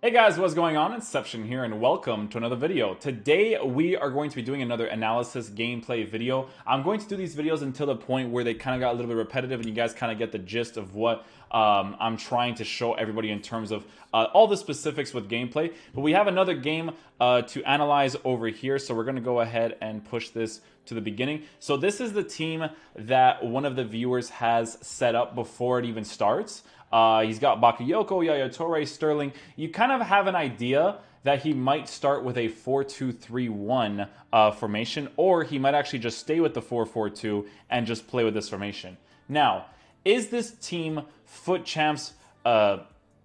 Hey guys, what's going on? Inception here and welcome to another video. Today we are going to be doing another analysis gameplay video. I'm going to do these videos until the point where they kind of got a little bit repetitive and you guys kind of get the gist of what I'm trying to show everybody in terms of all the specifics with gameplay. But we have another game to analyze over here, so we're going to go ahead and push this to the beginning. So this is the team that one of the viewers has set up before it even starts. He's got Bakayoko, Yaya Toure, Sterling. You kind of have an idea that he might start with a 4-2-3-1 formation, or he might actually just stay with the 4-4-2 and just play with this formation. Now, is this team FUT Champs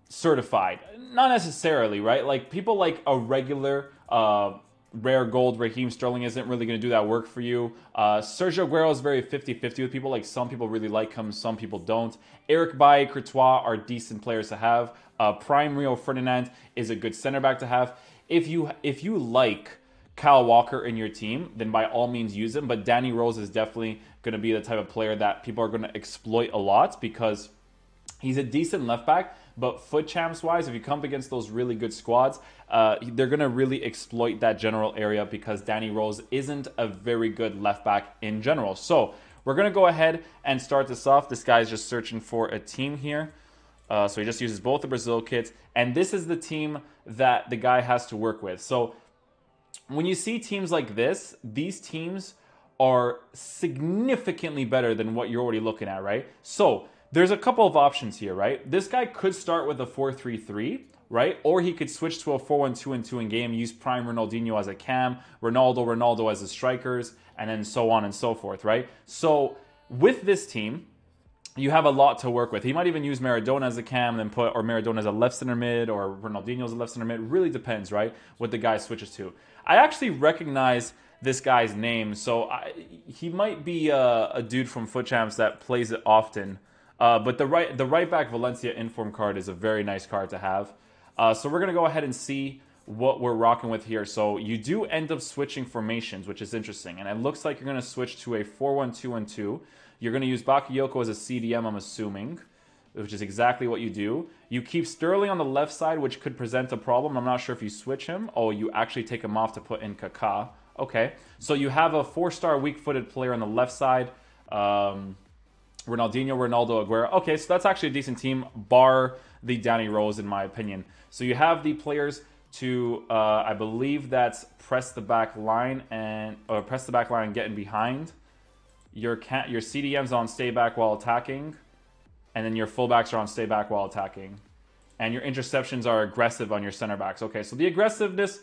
certified? Not necessarily, right? Like, people like a regular rare gold Raheem Sterling isn't really going to do that work for you. Sergio Aguero is very 50-50 with people. Like, some people really like him, some people don't. Eric Bailly, Courtois are decent players to have. Prime Rio Ferdinand is a good center back to have. If you like Kyle Walker in your team, then by all means use him. But Danny Rose is definitely going to be the type of player that people are going to exploit a lot because he's a decent left back, but FUT Champs wise, if you come up against those really good squads, they're going to really exploit that general area because Danny Rose isn't a very good left back in general. So we're going to go ahead and start this off. This guy's just searching for a team here. So he just uses both the Brazil kits. And this is the team that the guy has to work with. So when you see teams like this, these teams are significantly better than what you're already looking at, right? So there's a couple of options here, right? This guy could start with a 4-3-3, right? Or he could switch to a 4-1-2-2 in game, use Prime Ronaldinho as a cam, Ronaldo as the strikers, and then so on and so forth, right? So with this team, you have a lot to work with. He might even use Maradona as a cam, and then or Maradona as a left center mid, or Ronaldinho as a left center mid. Really depends, right? What the guy switches to. I actually recognize this guy's name, so he might be a dude from FUT Champs that plays it often. But the right back Valencia inform card is a very nice card to have. So we're going to go ahead and see what we're rocking with here. So you do end up switching formations, which is interesting. And it looks like you're going to switch to a 4-1-2-1-2. You're going to use Bakayoko as a CDM, I'm assuming, which is exactly what you do. You keep Sterling on the left side, which could present a problem. I'm not sure if you switch him. Oh, you actually take him off to put in Kaká. Okay. So you have a 4-star weak-footed player on the left side. Ronaldinho, Ronaldo, Aguero. Okay, so that's actually a decent team, bar the Danny Rose, in my opinion. So you have the players to, I believe that's press the back line and getting behind. Your CDM's on stay back while attacking, and then your fullbacks are on stay back while attacking, and your interceptions are aggressive on your center backs. Okay, so the aggressiveness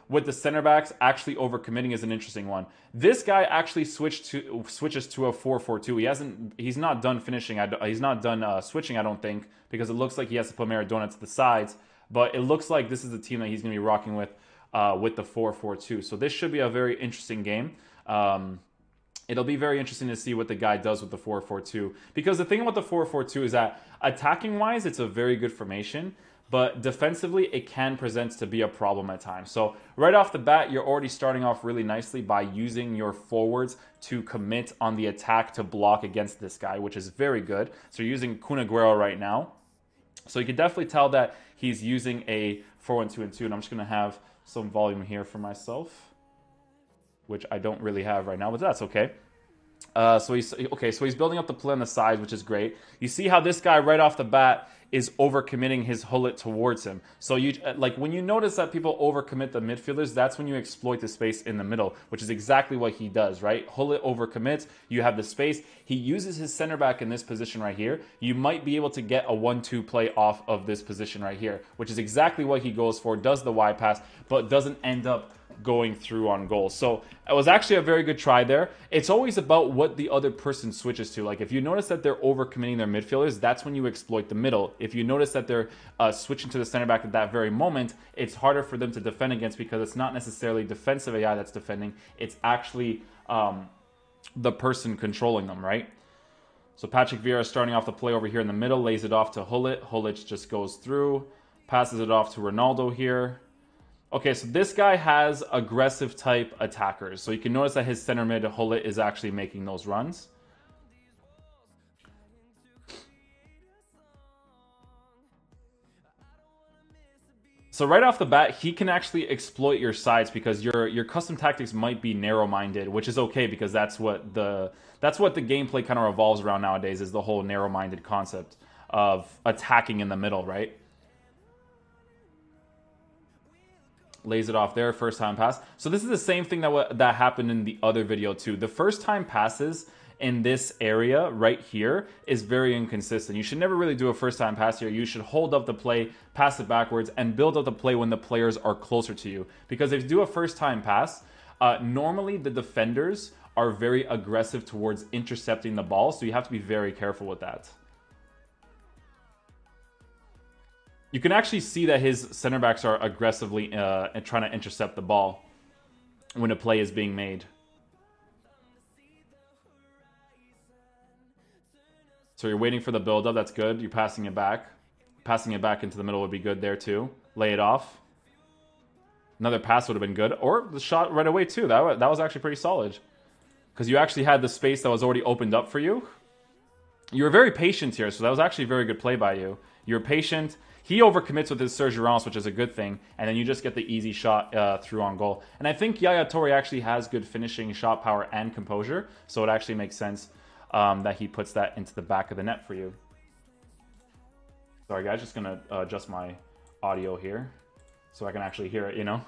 with the center backs actually overcommitting is an interesting one. This guy actually switches to a 4-4-2. He's not done finishing. He's not done switching, I don't think, because it looks like he has to put Maradona to the sides. But it looks like this is the team that he's going to be rocking with the 4-4-2. So this should be a very interesting game. It'll be very interesting to see what the guy does with the 4-4-2. Because the thing about the 4-4-2 is that attacking-wise, it's a very good formation. But defensively, it can present to be a problem at times. So right off the bat, you're already starting off really nicely by using your forwards to commit on the attack to block against this guy, which is very good. So you're using Kun Aguero right now. So you can definitely tell that he's using a 4-1-2-2. And I'm just going to have some volume here for myself, which I don't really have right now, but that's okay. So he's building up the play on the sides, which is great. You see how this guy right off the bat is overcommitting his hullet towards him. So you when you notice that people overcommit the midfielders, that's when you exploit the space in the middle, which is exactly what he does, right? Hullet overcommits, you have the space. He uses his center back in this position right here. You might be able to get a 1-2 play off of this position right here, which is exactly what he goes for, does the wide pass, but doesn't end up going through on goal. So it was actually a very good try there. It's always about what the other person switches to. Like, if you notice that they're overcommitting their midfielders, that's when you exploit the middle. If you notice that they're switching to the center back at that very moment, it's harder for them to defend against because it's not necessarily defensive AI that's defending. It's actually the person controlling them, right? So Patrick Vieira starting off the play over here in the middle, lays it off to Hullet. Hullet just goes through, passes it off to Ronaldo here. Okay, so this guy has aggressive type attackers. So you can notice that his center mid, Hullet, is actually making those runs. So right off the bat, he can actually exploit your sides because your custom tactics might be narrow-minded, which is okay because that's what the gameplay kind of revolves around nowadays, is the whole narrow-minded concept of attacking in the middle, right? Lays it off there, first time pass. So this is the same thing that happened in the other video too. The first time passes in this area right here is very inconsistent. You should never really do a first time pass here. You should hold up the play, pass it backwards, and build up the play when the players are closer to you. Because if you do a first time pass, normally the defenders are very aggressive towards intercepting the ball, so you have to be very careful with that. You can actually see that his center backs are aggressively trying to intercept the ball when a play is being made. So you're waiting for the build-up. That's good. You're passing it back. Passing it back into the middle would be good there too. Lay it off. Another pass would have been good. Or the shot right away too. That was actually pretty solid. Because you actually had the space that was already opened up for you. You were very patient here, so that was actually a very good play by you. You were patient. He overcommits with his Surgirance, which is a good thing. And then you just get the easy shot through on goal. And I think Yaya Toure actually has good finishing, shot power, and composure. So it actually makes sense that he puts that into the back of the net for you. Sorry guys, just gonna adjust my audio here so I can actually hear it, you know?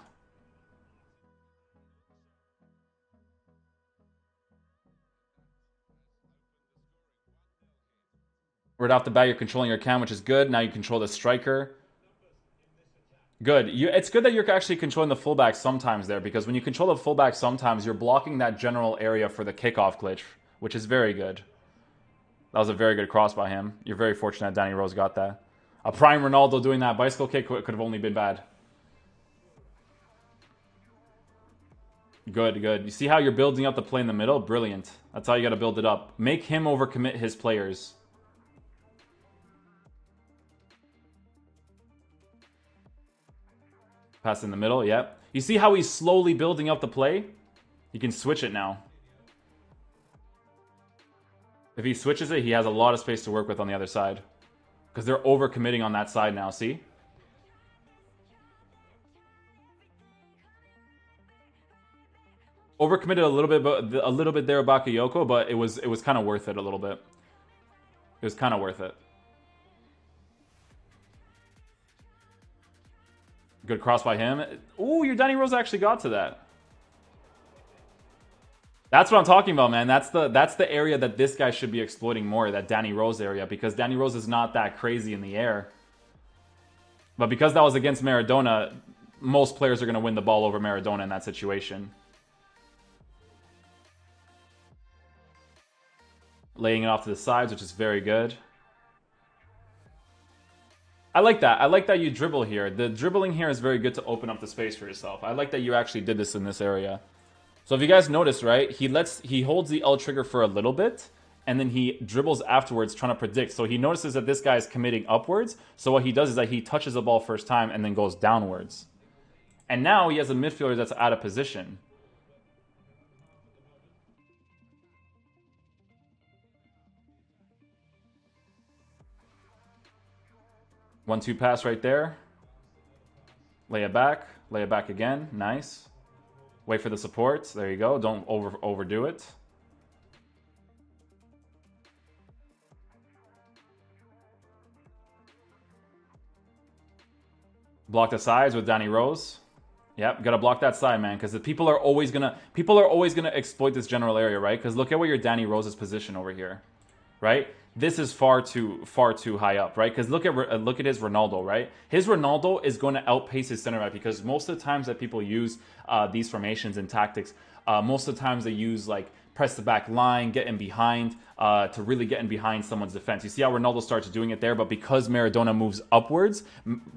Right off the bat, you're controlling your cam, which is good. Now you control the striker. Good. It's good that you're actually controlling the fullback sometimes there, because when you control the fullback sometimes, you're blocking that general area for the kickoff glitch, which is very good. That was a very good cross by him. You're very fortunate Danny Rose got that. A prime Ronaldo doing that bicycle kick could have only been bad. Good, good. You see how you're building up the play in the middle? Brilliant. That's how you got to build it up. Make him overcommit his players. Pass in the middle, yep. You see how he's slowly building up the play? He can switch it now. If he switches it, he has a lot of space to work with on the other side. Because they're overcommitting on that side now, see? Overcommitted a little bit there, Bakayoko, but it was kind of worth it a little bit. It was kind of worth it. Good cross by him. Ooh, your Danny Rose actually got to that. That's what I'm talking about, man. That's the area that this guy should be exploiting more, that Danny Rose area, because Danny Rose is not that crazy in the air. But because that was against Maradona, most players are going to win the ball over Maradona in that situation. Laying it off to the sides, which is very good. I like that. I like that you dribble here. The dribbling here is very good to open up the space for yourself. I like that you actually did this in this area. So if you guys notice, right, he holds the L trigger for a little bit, and then he dribbles afterwards trying to predict. So he notices that this guy is committing upwards. So what he does is that he touches the ball first time and then goes downwards. And now he has a midfielder that's out of position. One-two pass right there. Lay it back again. Nice. Wait for the supports. There you go. Don't overdo it. Block the sides with Danny Rose. Yep, gotta block that side, man, because people are always gonna exploit this general area, right? Because look at where your Danny Rose's position over here, right? This is far too high up, right? Because look at his Ronaldo, right? His Ronaldo is going to outpace his center back, because most of the times that people use these formations and tactics, most of the times they use like press the back line, get in behind to really get in behind someone's defense. You see how Ronaldo starts doing it there, but because Maradona moves upwards,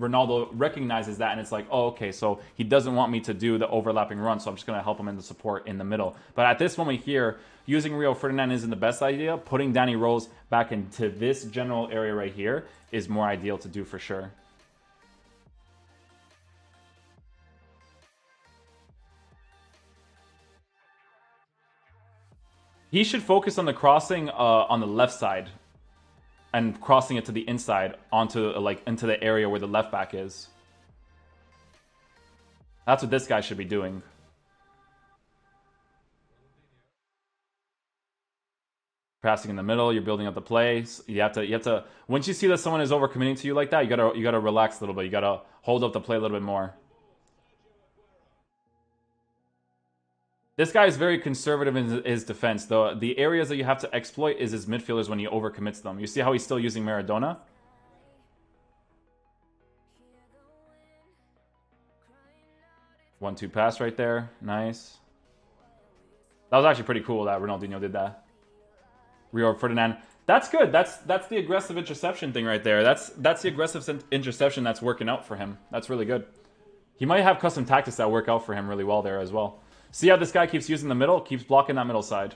Ronaldo recognizes that, and it's like, oh, okay, so he doesn't want me to do the overlapping run, so I'm just going to help him in the support in the middle. But at this moment here, using Rio Ferdinand isn't the best idea. Putting Danny Rose back into this general area right here is more ideal to do for sure. He should focus on the crossing on the left side and crossing it to the inside onto into the area where the left back is. That's what this guy should be doing. Passing in the middle, you're building up the play. You have to. Once you see that someone is overcommitting to you like that, you gotta relax a little bit. You gotta hold up the play a little bit more. This guy is very conservative in his defense, though. The areas that you have to exploit is his midfielders when he overcommits them. You see how he's still using Maradona? 1-2 pass right there. Nice. That was actually pretty cool that Ronaldinho did that. Rio Ferdinand. That's good. That's the aggressive interception thing right there. That's the aggressive interception that's working out for him. That's really good. He might have custom tactics that work out for him really well there as well. See how this guy keeps using the middle? Keeps blocking that middle side.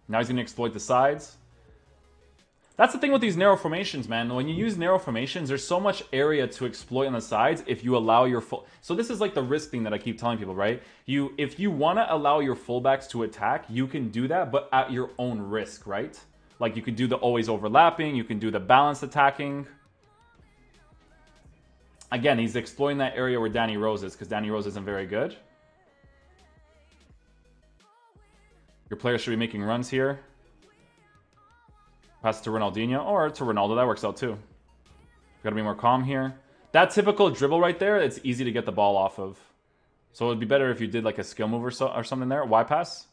Now he's going to exploit the sides. That's the thing with these narrow formations, man. When you use narrow formations, there's so much area to exploit on the sides if you allow your full... So this is like the risk thing that I keep telling people, right? If you want to allow your fullbacks to attack, you can do that, but at your own risk, right? Like you could do the always overlapping, you can do the balanced attacking. Again, he's exploiting that area where Danny Rose is, because Danny Rose isn't very good. Your players should be making runs here. Pass it to Ronaldinho, or to Ronaldo. That works out too. Gotta be more calm here. That typical dribble right there, it's easy to get the ball off of. So it would be better if you did like a skill move or something there. Y pass.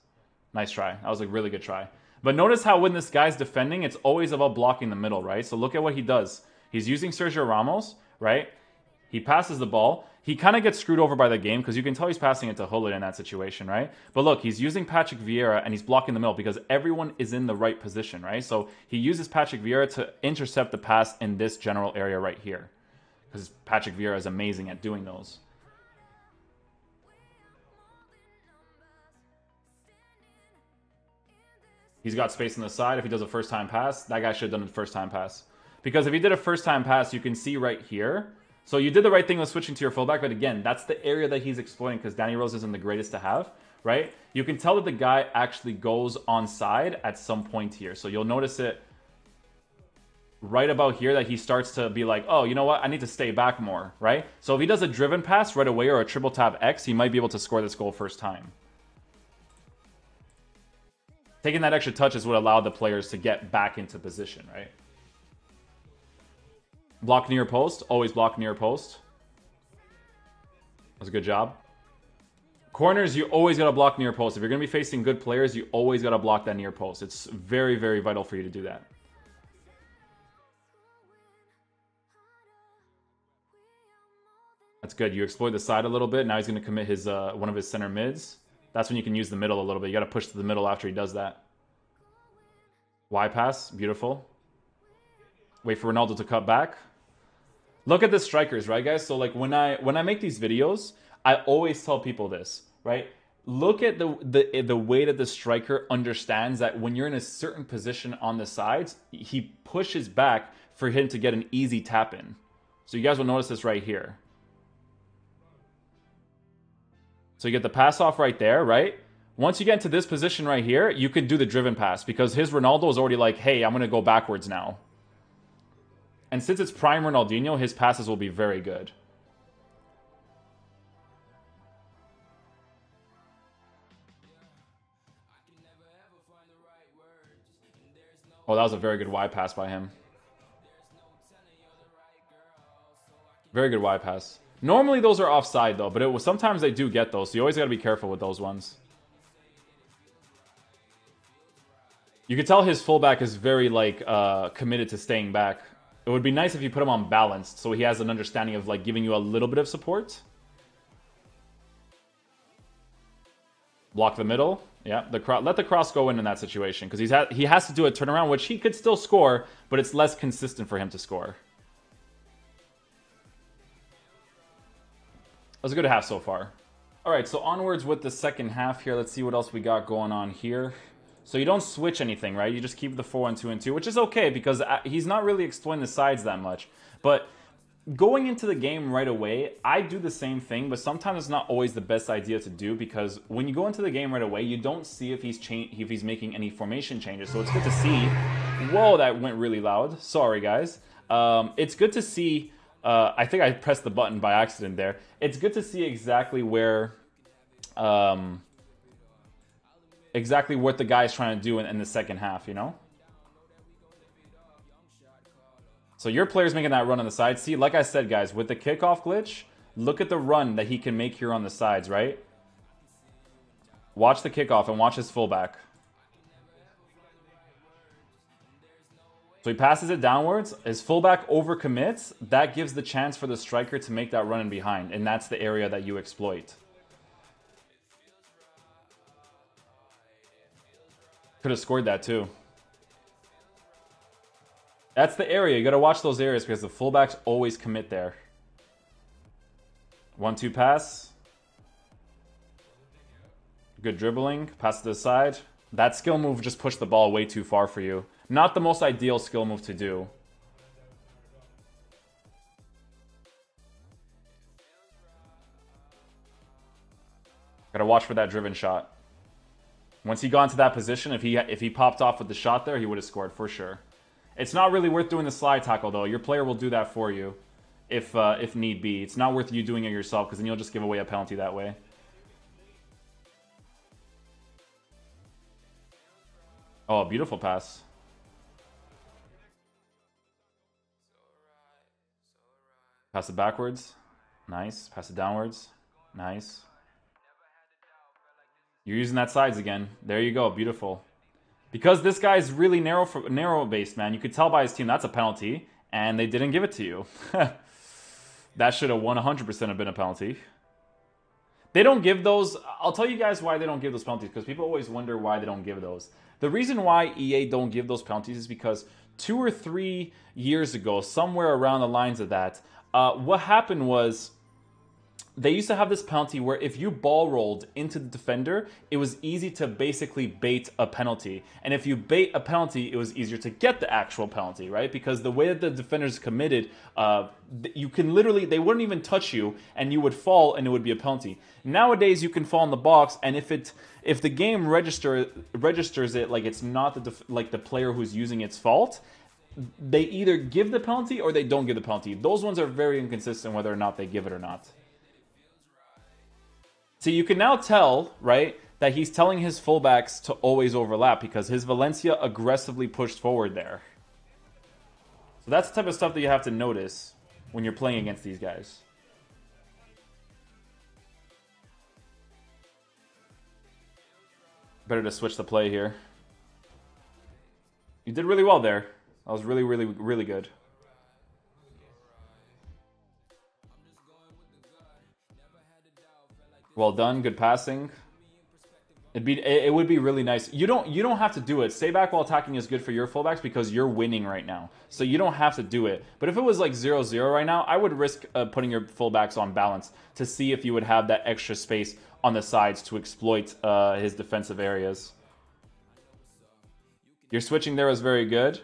Nice try. That was a really good try. But notice how when this guy's defending, it's always about blocking the middle, right? So look at what he does. He's using Sergio Ramos, right? He passes the ball. He kind of gets screwed over by the game because you can tell he's passing it to Hullet in that situation, right? But look, he's using Patrick Vieira and he's blocking the middle because everyone is in the right position, right? So he uses Patrick Vieira to intercept the pass in this general area right here because Patrick Vieira is amazing at doing those. He's got space on the side. If he does a first-time pass, that guy should have done a first-time pass. Because if he did a first-time pass, you can see right here. So you did the right thing with switching to your fullback, but again, that's the area that he's exploiting because Danny Rose isn't the greatest to have, right? You can tell that the guy actually goes onside at some point here. So you'll notice it right about here that he starts to be like, oh, you know what? I need to stay back more, right? So if he does a driven pass right away or a triple tap X, he might be able to score this goal first time. Taking that extra touch is what allowed the players to get back into position, right? Block near post. Always block near post. That's a good job. Corners, you always got to block near post. If you're going to be facing good players, you always got to block that near post. It's very, very vital for you to do that. That's good. You exploit the side a little bit. Now he's going to commit his one of his center mids. That's when you can use the middle a little bit. You got to push to the middle after he does that. Y pass. Beautiful. Wait for Ronaldo to cut back. Look at the strikers, right, guys? So, like, when I make these videos, I always tell people this, right? Look at the way that the striker understands that when you're in a certain position on the sides, he pushes back for him to get an easy tap in. So you guys will notice this right here. So you get the pass off right there, right? Once you get into this position right here, you can do the driven pass because his Ronaldo is already like, hey, I'm going to go backwards now. And since it's prime Ronaldinho, his passes will be very good. Oh, that was a very good wide pass by him. Very good wide pass. Normally those are offside though, but sometimes they do get those, so you always got to be careful with those ones. You can tell his fullback is very like committed to staying back. It would be nice if you put him on balanced, so he has an understanding of like giving you a little bit of support. Block the middle. Yeah, let the cross go in that situation because he has to do a turnaround, which he could still score, but it's less consistent for him to score. That was a good half so far. All right, so onwards with the second half here. Let's see what else we got going on here. So you don't switch anything, right? You just keep the 4-1-2-2, which is okay because he's not really exploiting the sides that much. But going into the game right away, I do the same thing, but sometimes it's not always the best idea to do because when you go into the game right away, you don't see if he's making any formation changes. So it's good to see. Whoa, that went really loud. Sorry, guys. It's good to see I think I pressed the button by accident there. It's good to see exactly where, exactly what the guy's trying to do in the second half, you know? So your player's making that run on the side. See, like I said, guys, with the kickoff glitch, look at the run that he can make here on the sides, right? Watch the kickoff and watch his fullback. So he passes it downwards. His fullback overcommits. That gives the chance for the striker to make that run in behind. And that's the area that you exploit. Could have scored that too. That's the area. You got to watch those areas because the fullbacks always commit there. 1-2 pass. Good dribbling. Pass to the side. That skill move just pushed the ball way too far for you. Not the most ideal skill move to do. Gotta watch for that driven shot. Once he got into that position, if he popped off with the shot there, he would have scored for sure. It's not really worth doing the slide tackle though. Your player will do that for you, if need be. It's not worth you doing it yourself because then you'll just give away a penalty that way. Oh, beautiful pass. Pass it backwards. Nice. Pass it downwards. Nice. You're using that sides again. There you go. Beautiful. Because this guy's really narrow based, man. You could tell by his team that's a penalty, and they didn't give it to you. That should have 100% have been a penalty. They don't give those. I'll tell you guys why they don't give those penalties, because people always wonder why they don't give those. The reason why EA don't give those penalties is because 2 or 3 years ago, somewhere around the lines of that, what happened was they used to have this penalty where if you ball rolled into the defender, it was easy to basically bait a penalty. And if you bait a penalty, it was easier to get the actual penalty, right? Because the way that the defenders committed, you can literally, they wouldn't even touch you and you would fall and it would be a penalty. Nowadays, you can fall in the box, and if the game registers it like it's not the player who's using its fault, they either give the penalty or they don't give the penalty. Those ones are very inconsistent whether or not they give it or not. So you can now tell, right, that he's telling his fullbacks to always overlap because his Valencia aggressively pushed forward there. So that's the type of stuff that you have to notice when you're playing against these guys. Better to switch the play here. You did really well there. That was really, really, really good. Well done, good passing. It would be really nice. You don't have to do it. Stay back while attacking is good for your fullbacks because you're winning right now. So you don't have to do it. But if it was like 0-0 right now, I would risk putting your fullbacks on balance to see if you would have that extra space on the sides to exploit his defensive areas. Your switching there was very good.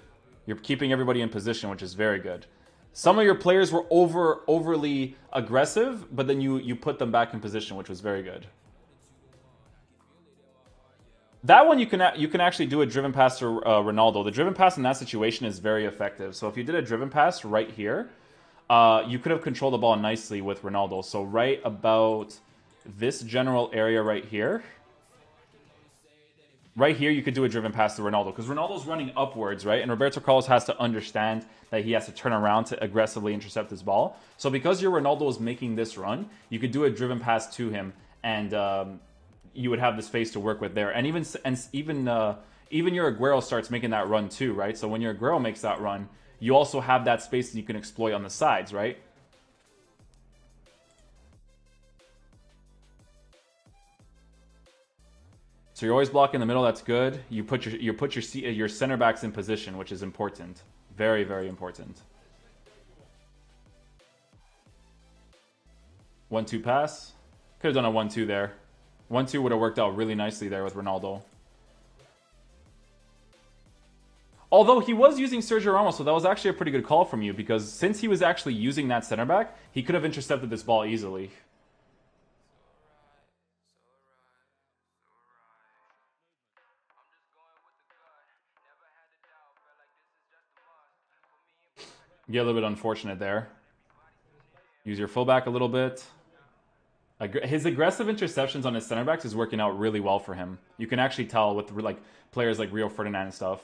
You're keeping everybody in position, which is very good. Some of your players were overly aggressive, but then you put them back in position, which was very good. That one you can actually do a driven pass to Ronaldo. The driven pass in that situation is very effective. So if you did a driven pass right here, you could have controlled the ball nicely with Ronaldo. So right about this general area right here. Right here, you could do a driven pass to Ronaldo because Ronaldo's running upwards, right? And Roberto Carlos has to understand that he has to turn around to aggressively intercept his ball. So because your Ronaldo is making this run, you could do a driven pass to him, and you would have the space to work with there. And even your Aguero starts making that run too, right? So when your Aguero makes that run, you also have that space that you can exploit on the sides, right? So you're always blocking in the middle. That's good. You put your center backs in position, which is important. Very, very important. 1-2 pass. Could have done a 1-2 there. 1-2 would have worked out really nicely there with Ronaldo. Although he was using Sergio Ramos, so that was actually a pretty good call from you because since he was actually using that center back, he could have intercepted this ball easily. Yeah, a little bit unfortunate there. Use your fullback a little bit. His aggressive interceptions on his center backs is working out really well for him. You can actually tell with like players like Rio Ferdinand and stuff.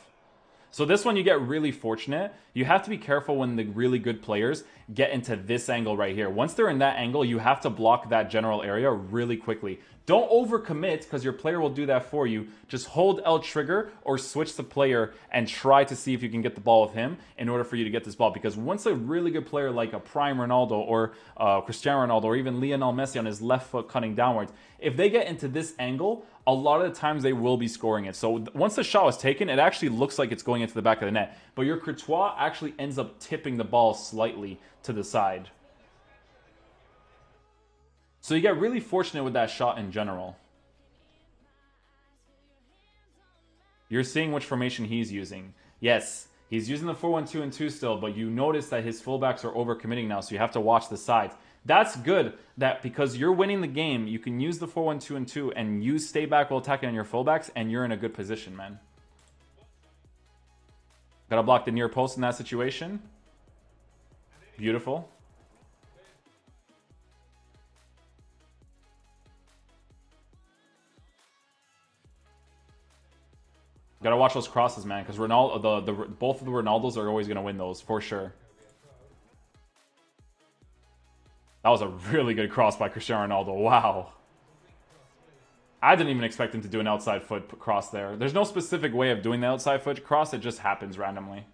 So this one you get really fortunate. You have to be careful when the really good players get into this angle right here. Once they're in that angle, you have to block that general area really quickly. Don't overcommit because your player will do that for you. Just hold L trigger or switch the player and try to see if you can get the ball with him in order for you to get this ball. Because once a really good player like a prime Ronaldo or Cristiano Ronaldo or even Lionel Messi on his left foot cutting downwards, if they get into this angle, a lot of the times they will be scoring it. So once the shot was taken, it actually looks like it's going into the back of the net. But your Courtois actually ends up tipping the ball slightly to the side. So you get really fortunate with that shot in general. You're seeing which formation he's using. Yes, he's using the 4-1-2-2 still, but you notice that his fullbacks are overcommitting now, so you have to watch the sides. That's good that because you're winning the game, you can use the 4-1-2-2 and use stay back while attacking on your fullbacks, and you're in a good position, man. Gotta block the near post in that situation. Beautiful. Gotta watch those crosses, man, because Ronaldo, both of the Ronaldos are always gonna win those for sure. That was a really good cross by Cristiano Ronaldo. Wow. I didn't even expect him to do an outside foot cross there. There's no specific way of doing the outside foot cross. It just happens randomly.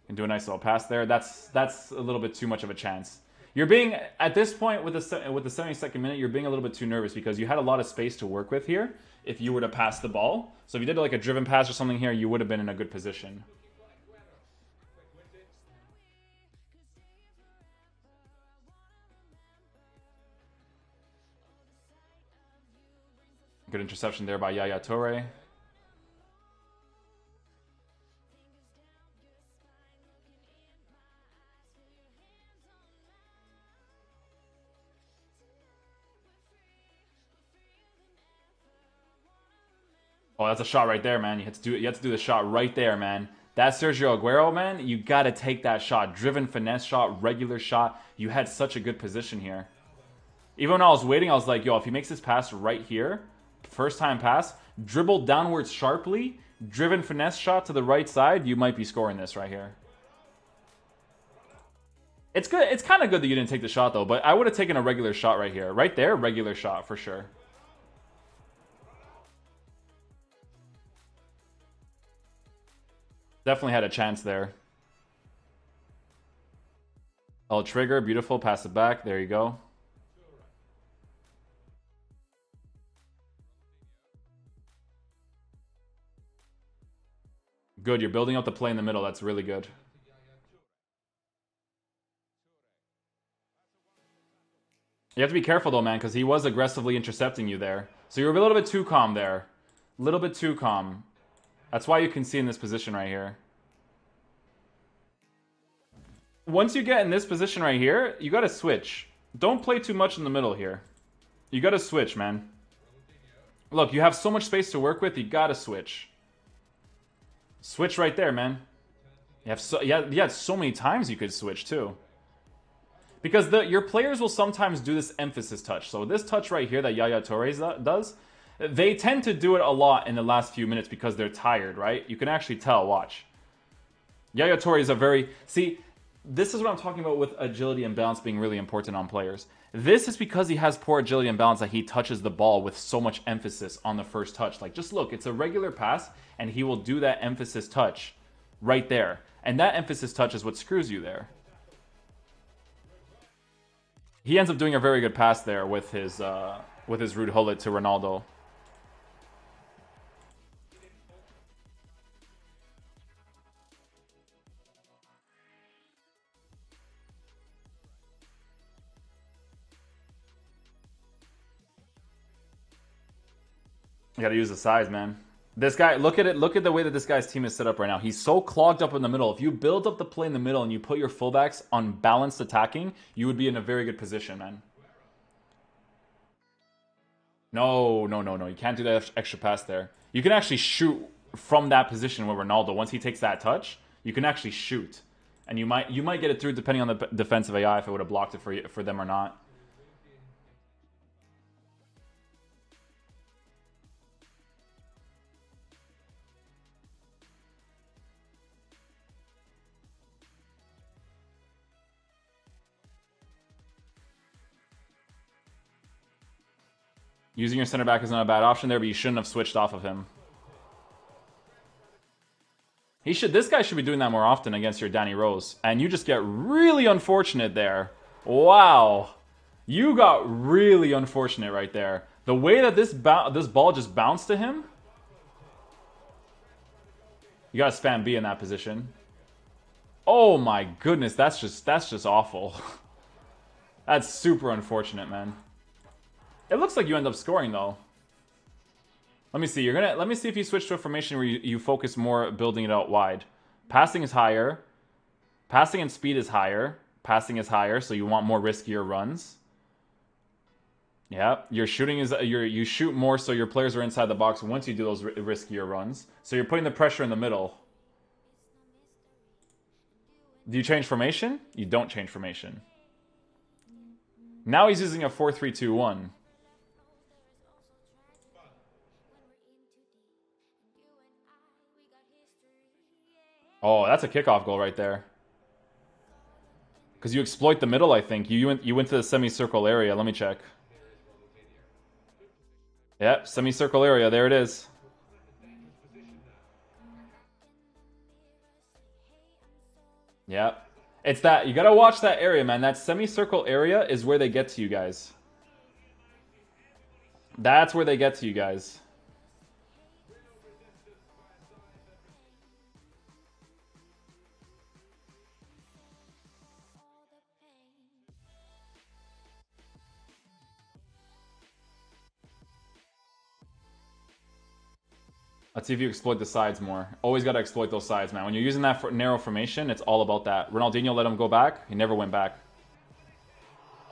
And do a nice little pass there. That's a little bit too much of a chance. You're being, at this point with the 72nd minute, you're being a little bit too nervous because you had a lot of space to work with here if you were to pass the ball. So if you did like a driven pass or something here, you would have been in a good position. Good interception there by Yaya Toure. Oh, that's a shot right there, man. You have to do the shot right there, man. That's Sergio Aguero, man. You got to take that shot. Driven finesse shot, regular shot. You had such a good position here. Even when I was waiting, I was like, yo, if he makes this pass right here, first time pass, dribble downwards sharply, driven finesse shot to the right side, you might be scoring this right here. It's good. It's kind of good that you didn't take the shot, though, but I would have taken a regular shot right here. Right there, regular shot for sure. Definitely had a chance there. L trigger, beautiful, pass it back. There you go. Good, you're building up the play in the middle. That's really good. You have to be careful though, man, because he was aggressively intercepting you there. So you were a little bit too calm there. A little bit too calm. That's why you can see in this position right here. Once you get in this position right here, you gotta switch. Don't play too much in the middle here. You gotta switch, man. Look, you have so much space to work with, you gotta switch. Switch right there, man. You had so many times you could switch too. Because your players will sometimes do this emphasis touch. So this touch right here that Yaya Toure does, they tend to do it a lot in the last few minutes because they're tired, right? You can actually tell, watch. Yaya Toure is a very... See, this is what I'm talking about with agility and balance being really important on players. This is because he has poor agility and balance that he touches the ball with so much emphasis on the first touch. Like, just look, it's a regular pass, and he will do that emphasis touch right there. And that emphasis touch is what screws you there. He ends up doing a very good pass there with his Ruud Gullit to Ronaldo. You gotta use the size, man. This guy, look at it. Look at the way that this guy's team is set up right now. He's so clogged up in the middle. If you build up the play in the middle and you put your fullbacks on balanced attacking, you would be in a very good position, man. No. You can't do that extra pass there. You can actually shoot from that position with Ronaldo. Once he takes that touch, you can actually shoot. And you might get it through depending on the defensive AI if it would have blocked it for them or not. Using your center back is not a bad option there, but you shouldn't have switched off of him. This guy should be doing that more often against your Danny Rose. And you just get really unfortunate there. Wow. You got really unfortunate right there. The way that this ball just bounced to him. You gotta spam B in that position. Oh my goodness, that's just awful. That's super unfortunate, man. It looks like you end up scoring though. Let me see. Let me see if you switch to a formation where you focus more building it out wide. Passing is higher. Passing and speed is higher. Passing is higher, so you want more riskier runs. Yeah, your shooting is you shoot more, so your players are inside the box once you do those riskier runs. So you're putting the pressure in the middle. Do you change formation? You don't change formation. Now he's using a 4-3-2-1. Oh, that's a kickoff goal right there. Because you exploit the middle, I think. You went to the semicircle area. Let me check. Yep, semicircle area. There it is. Yep. It's that. You gotta watch that area, man. That semicircle area is where they get to you guys. That's where they get to you guys. Let's see if you exploit the sides more. Always got to exploit those sides, man. When you're using that narrow formation, it's all about that. Ronaldinho let him go back. He never went back.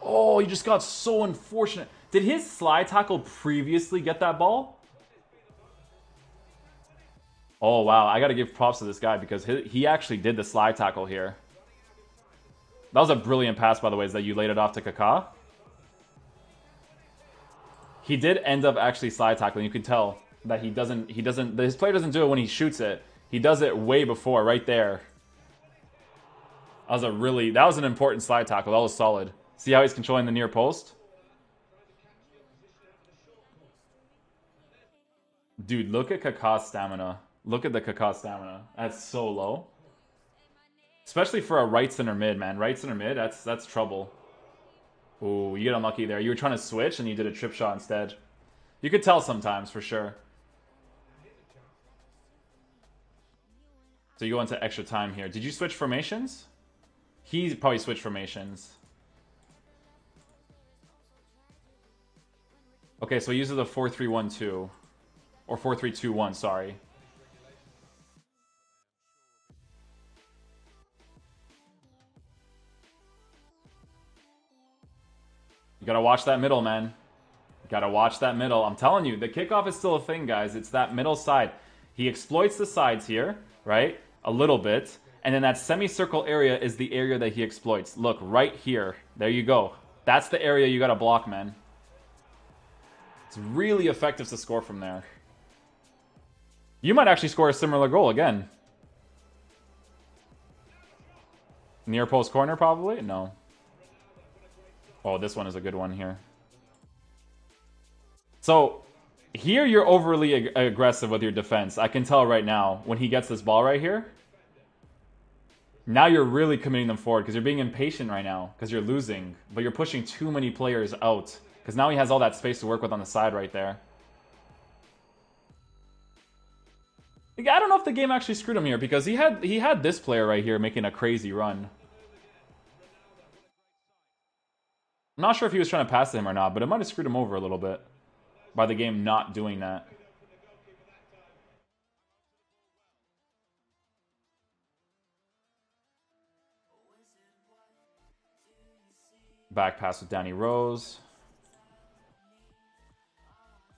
Oh, you just got so unfortunate. Did his slide tackle previously get that ball? Oh, wow. I got to give props to this guy because he actually did the slide tackle here. That was a brilliant pass, by the way, is that you laid it off to Kaká. He did end up actually slide tackling. You could tell that his player doesn't do it when he shoots it. He does it way before, right there. That was an important slide tackle. That was solid. See how he's controlling the near post? Dude, look at Kaká's stamina. Look at the Kaká stamina. That's so low. Especially for a right center mid, man. Right center mid, that's trouble. Ooh, you get unlucky there. You were trying to switch and you did a trip shot instead. You could tell sometimes, for sure. So you go into extra time here. Did you switch formations? He probably switched formations. Okay, so he uses a 4-3-1-2. Or 4-3-2-1, sorry. You gotta watch that middle, man. You gotta watch that middle. I'm telling you, the kickoff is still a thing, guys. It's that middle side. He exploits the sides here, right? A little bit. And then that semicircle area is the area that he exploits. Look, right here. There you go. That's the area you gotta block, man. It's really effective to score from there. You might actually score a similar goal again. Near post corner, probably? No. Oh, this one is a good one here. So, here you're overly aggressive with your defense. I can tell right now, when he gets this ball right here. Now you're really committing them forward because you're being impatient right now because you're losing. But you're pushing too many players out because now he has all that space to work with on the side right there. I don't know if the game actually screwed him here because he had this player right here making a crazy run. I'm not sure if he was trying to pass to him or not, but it might have screwed him over a little bit by the game not doing that. Back pass with Danny Rose.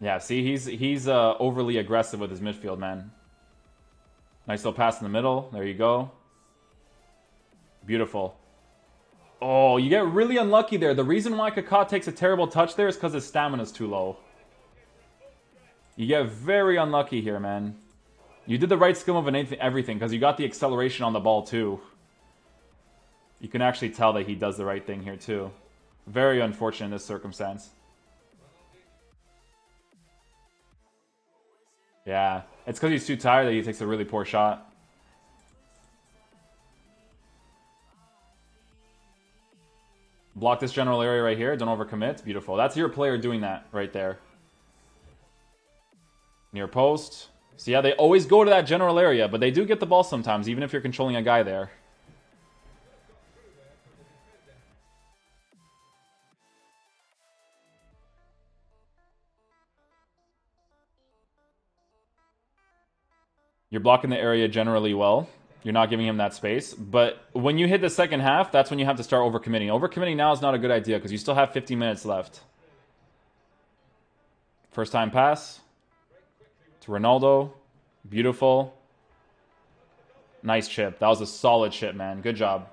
Yeah, see, he's overly aggressive with his midfield, man. Nice little pass in the middle. There you go. Beautiful. Oh, you get really unlucky there. The reason why Kaká takes a terrible touch there is because his stamina's too low. You get very unlucky here, man. You did the right skill move and everything because you got the acceleration on the ball too. You can actually tell that he does the right thing here too. Very unfortunate in this circumstance. Yeah, it's because he's too tired that he takes a really poor shot. Block this general area right here. Don't overcommit. Beautiful. That's your player doing that right there. Near post. So yeah, they always go to that general area, but they do get the ball sometimes, even if you're controlling a guy there. You're blocking the area generally well. You're not giving him that space. But when you hit the second half, that's when you have to start overcommitting. Overcommitting now is not a good idea because you still have 50 minutes left. First time pass to Ronaldo. Beautiful. Nice chip. That was a solid chip, man. Good job.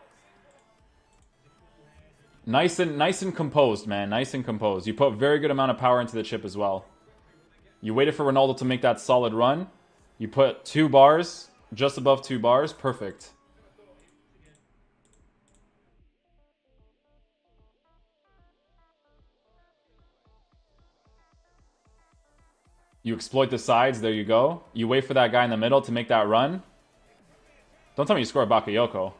Nice and composed, man. Nice and composed. You put a very good amount of power into the chip as well. You waited for Ronaldo to make that solid run. You put 2 bars, just above 2 bars. Perfect. You exploit the sides. There you go. You wait for that guy in the middle to make that run. Don't tell me you score Bakayoko.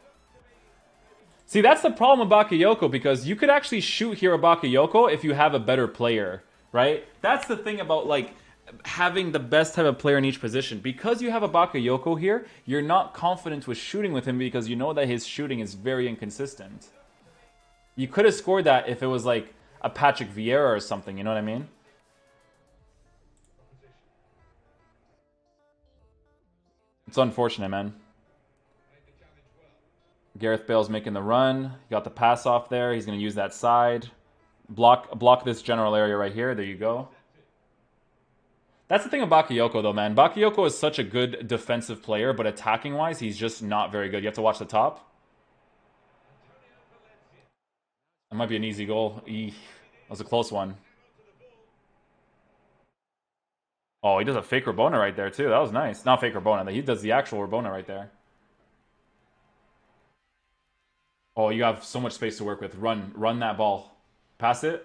See, that's the problem with Bakayoko because you could actually shoot here a Bakayoko if you have a better player, right? That's the thing about, like, having the best type of player in each position. Because you have a Bakayoko here, you're not confident with shooting with him because you know that his shooting is very inconsistent. You could have scored that if it was like a Patrick Vieira or something, you know what I mean? It's unfortunate, man. Gareth Bale's making the run. He got the pass off there. He's going to use that side. Block this general area right here. There you go. That's the thing with Bakayoko, though, man. Bakayoko is such a good defensive player, but attacking-wise, he's just not very good. You have to watch the top. That might be an easy goal. Eesh. That was a close one. Oh, he does a fake Rabona right there, too. That was nice. Not fake Rabona. He does the actual Rabona right there. Oh, you have so much space to work with. Run that ball. Pass it.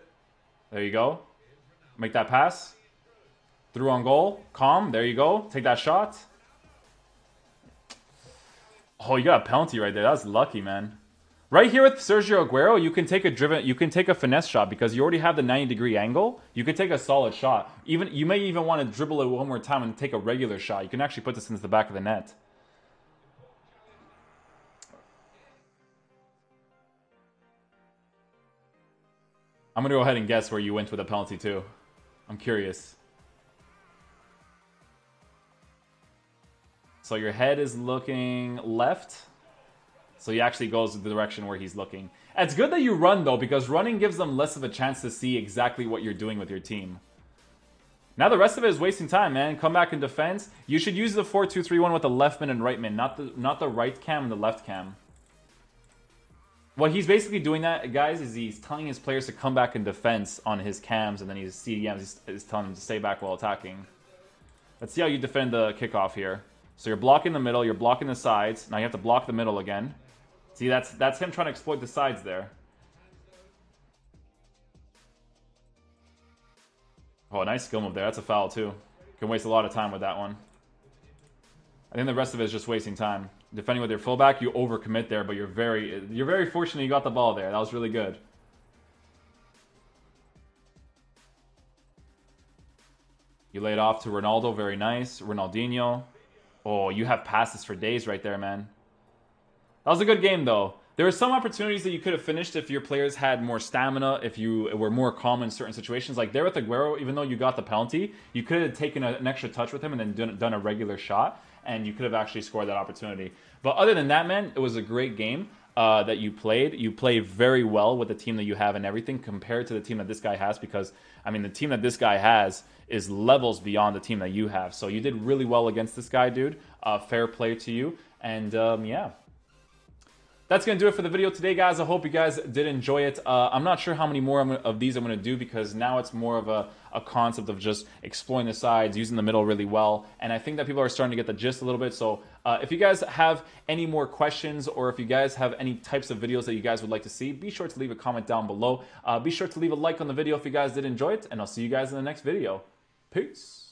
There you go. Make that pass. Through on goal. Calm. There you go. Take that shot. Oh, you got a penalty right there. That was lucky, man. Right here with Sergio Aguero, you can take a finesse shot because you already have the 90-degree angle. You can take a solid shot. You may even want to dribble it one more time and take a regular shot. You can actually put this into the back of the net. I'm going to go ahead and guess where you went with a penalty too. I'm curious. So your head is looking left. So he actually goes the direction where he's looking. It's good that you run, though, because running gives them less of a chance to see exactly what you're doing with your team. Now the rest of it is wasting time, man. Come back in defense. You should use the 4-2-3-1 with the left min and right min, not the right cam and the left cam. What he's basically doing that, guys, is he's telling his players to come back in defense on his cams, and then his CDMs is telling them to stay back while attacking. Let's see how you defend the kickoff here. So you're blocking the middle, you're blocking the sides. Now you have to block the middle again. See, that's him trying to exploit the sides there. Oh, a nice skill move there. That's a foul, too. Can waste a lot of time with that one. I think the rest of it is just wasting time. Defending with your fullback, you overcommit there, but you're very fortunate you got the ball there. That was really good. You laid off to Ronaldo. Very nice. Ronaldinho. Oh, you have passes for days right there, man. That was a good game, though. There were some opportunities that you could have finished if your players had more stamina, if you were more calm in certain situations. Like there with Aguero, even though you got the penalty, you could have taken an extra touch with him and then done a regular shot, and you could have actually scored that opportunity. But other than that, man, it was a great game that you played. You played very well with the team that you have and everything compared to the team that this guy has because, I mean, the team that this guy has is levels beyond the team that you have. So you did really well against this guy, dude. Fair play to you. And, yeah. That's going to do it for the video today, guys. I hope you guys did enjoy it. I'm not sure how many more of these I'm going to do, because now it's more of a concept of just exploring the sides, using the middle really well. And I think that people are starting to get the gist a little bit. So if you guys have any more questions, or if you guys have any types of videos that you guys would like to see, be sure to leave a comment down below. Be sure to leave a like on the video if you guys did enjoy it, and I'll see you guys in the next video. Peace.